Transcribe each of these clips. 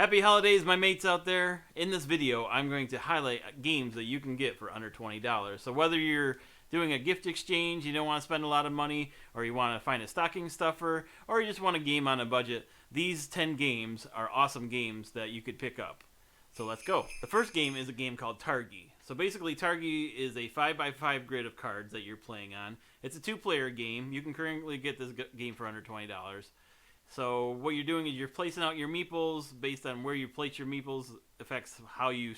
Happy holidays, my mates out there. In this video, I'm going to highlight games that you can get for under $20. So whether you're doing a gift exchange, you don't want to spend a lot of money, or you want to find a stocking stuffer, or you just want a game on a budget, these 10 games are awesome games that you could pick up. So let's go. The first game is a game called Targi. So basically, Targi is a 5x5 grid of cards that you're playing on. It's a two-player game. You can currently get this game for under $20. So what you're doing is you're placing out your meeples. Based on where you place your meeples affects how you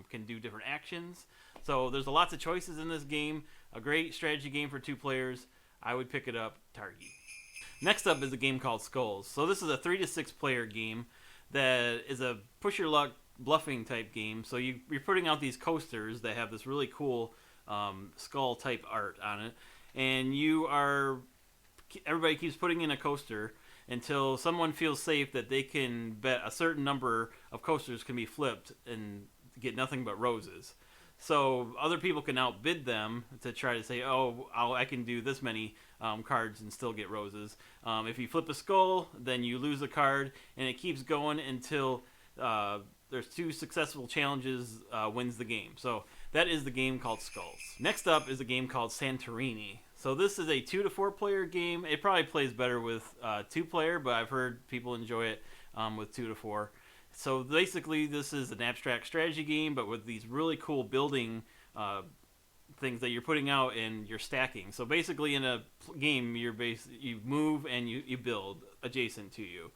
can do different actions. So there's lots of choices in this game. A great strategy game for two players. I would pick it up, Targi. Next up is a game called Skulls. So this is a 3 to 6 player game that is a push your luck bluffing type game. So you're putting out these coasters that have this really cool skull type art on it, and everybody keeps putting in a coaster until someone feels safe that they can bet a certain number of coasters can be flipped and get nothing but roses. So other people can outbid them to try to say, oh, I can do this many cards and still get roses. If you flip a skull, then you lose a card, and it keeps going until there's 2 successful challenges wins the game. So that is the game called Skulls. Next up is a game called Santorini. So this is a 2 to 4 player game. It probably plays better with 2 player, but I've heard people enjoy it with 2 to 4. So basically, this is an abstract strategy game, but with these really cool building things that you're putting out and you're stacking. So basically, in a game, you move and you build adjacent to you.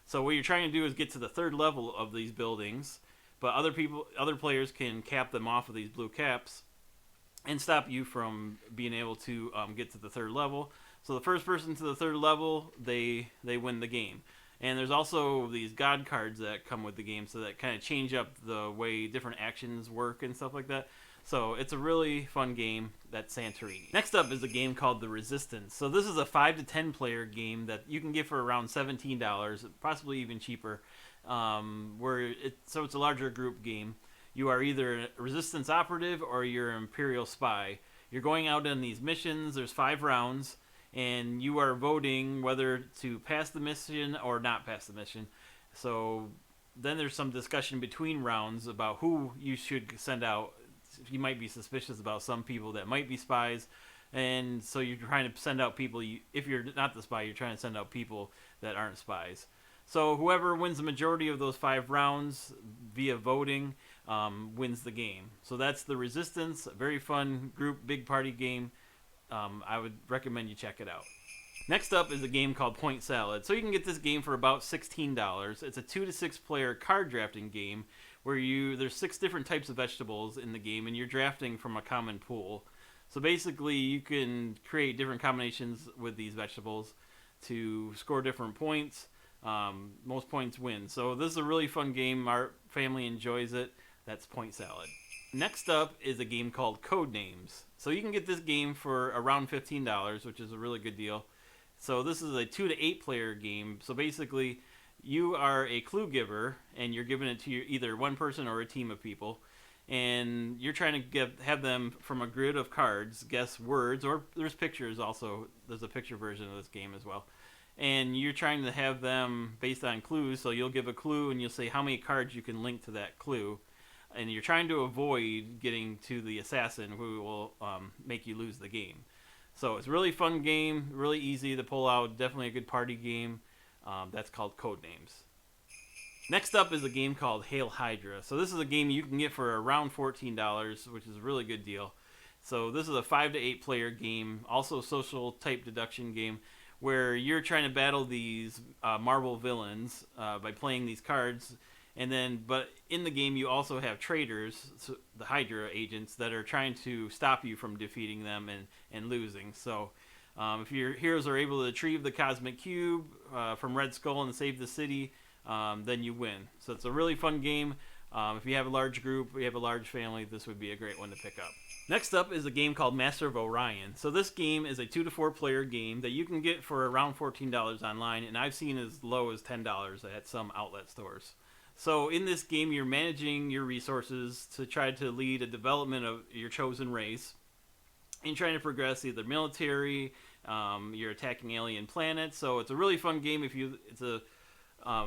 So what you're trying to do is get to the 3rd level of these buildings, but other players can cap them off of these blue caps and stop you from being able to get to the 3rd level. So the first person to the 3rd level, they win the game. And there's also these god cards that come with the game, so that kind of change up the way different actions work and stuff like that. So it's a really fun game, that's Santorini. Next up is a game called The Resistance. So this is a 5 to 10 player game that you can get for around $17, possibly even cheaper. So it's a larger group game. You are either a resistance operative or you're an imperial spy. You're going out on these missions. There's 5 rounds, and you are voting whether to pass the mission or not pass the mission. So then there's some discussion between rounds about who you should send out. You might be suspicious about some people that might be spies, and so you're trying to send out people. If you're not the spy, you're trying to send out people that aren't spies. So whoever wins the majority of those 5 rounds via voting wins the game. So that's The Resistance, a very fun group, big party game. I would recommend you check it out. Next up is a game called Point Salad. So you can get this game for about $16. It's a 2 to 6 player card drafting game where there's 6 different types of vegetables in the game, and you're drafting from a common pool. So basically, you can create different combinations with these vegetables to score different points. Most points win. So this is a really fun game. Our family enjoys it. That's Point Salad. Next up is a game called Codenames. So you can get this game for around $15, which is a really good deal. So this is a 2 to 8 player game. So basically, you are a clue giver, and you're giving it to either one person or a team of people, and you're trying to have them from a grid of cards guess words, or there's pictures also. There's a picture version of this game as well. And you're trying to have them based on clues, so you'll give a clue and you'll say how many cards you can link to that clue. And you're trying to avoid getting to the assassin who will make you lose the game. So it's a really fun game, really easy to pull out, definitely a good party game. That's called Codenames. Next up is a game called Hail Hydra. So this is a game you can get for around $14, which is a really good deal. So this is a 5 to 8 player game, also social type deduction game, where you're trying to battle these Marvel villains by playing these cards. But in the game, you also have traitors, so the Hydra agents, that are trying to stop you from defeating them and losing. So if your heroes are able to retrieve the Cosmic Cube from Red Skull and save the city, then you win. So it's a really fun game. If you have a large group, you have a large family, this would be a great one to pick up. Next up is a game called Master of Orion. So this game is a 2 to 4 player game that you can get for around $14 online, and I've seen as low as $10 at some outlet stores. So in this game, you're managing your resources to try to lead a development of your chosen race, and trying to progress either military, you're attacking alien planets. So it's a really fun game. It's a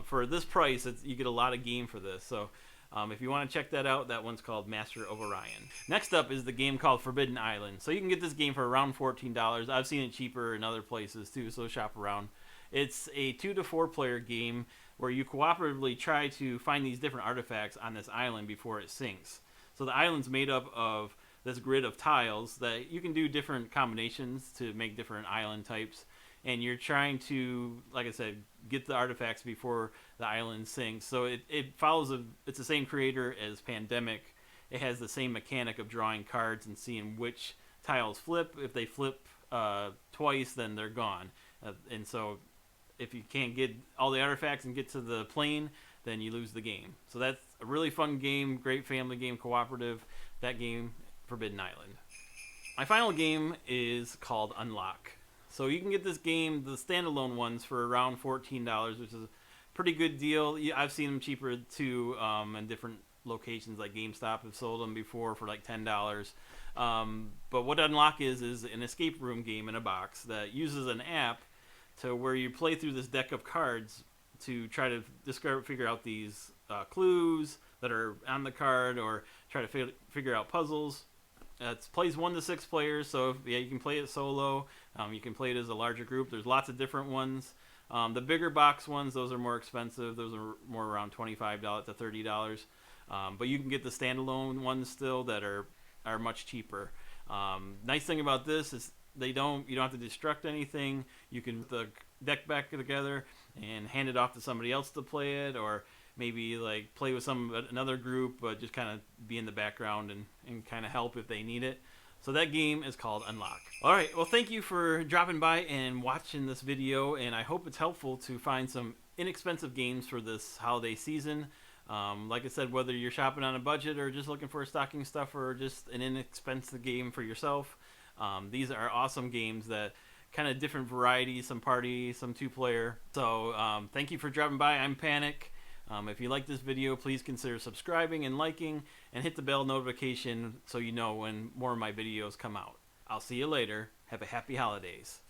For this price, you get a lot of game for this. So if you want to check that out, that one's called Master of Orion. Next up is the game called Forbidden Island. So you can get this game for around $14. I've seen it cheaper in other places too, so shop around. It's a 2 to 4 player game where you cooperatively try to find these different artifacts on this island before it sinks. So the island's made up of this grid of tiles that you can do different combinations to make different island types. And you're trying to, like I said, get the artifacts before the island sinks. So it follows it's the same creator as Pandemic. It has the same mechanic of drawing cards and seeing which tiles flip. If they flip twice, then they're gone. And so if you can't get all the artifacts and get to the plane, then you lose the game. So that's a really fun game, great family game, cooperative. That game, Forbidden Island. My final game is called Unlock. So you can get this game, the standalone ones, for around $14, which is a pretty good deal. I've seen them cheaper too, in different locations like GameStop have sold them before for like $10. But what Unlock is an escape room game in a box that uses an app to where you play through this deck of cards to try to figure out these clues that are on the card, or try to figure out puzzles. It plays 1 to 6 players, so you can play it solo. You can play it as a larger group. There's lots of different ones. The bigger box ones, those are more expensive. Those are more around $25 to $30. But you can get the standalone ones still that are much cheaper. Nice thing about this is you don't have to destruct anything. You can put the deck back together and hand it off to somebody else to play it, or maybe like play with another group, but just kind of be in the background and kind of help if they need it. So that game is called Unlock. All right, well, thank you for dropping by and watching this video, and I hope it's helpful to find some inexpensive games for this holiday season. Like I said, whether you're shopping on a budget or just looking for a stocking stuffer or just an inexpensive game for yourself, these are awesome games that kind of different varieties, some party, some 2-player. So thank you for dropping by. I'm Panik. If you like this video, please consider subscribing and liking, and hit the bell notification so you know when more of my videos come out. I'll see you later. Have a happy holidays.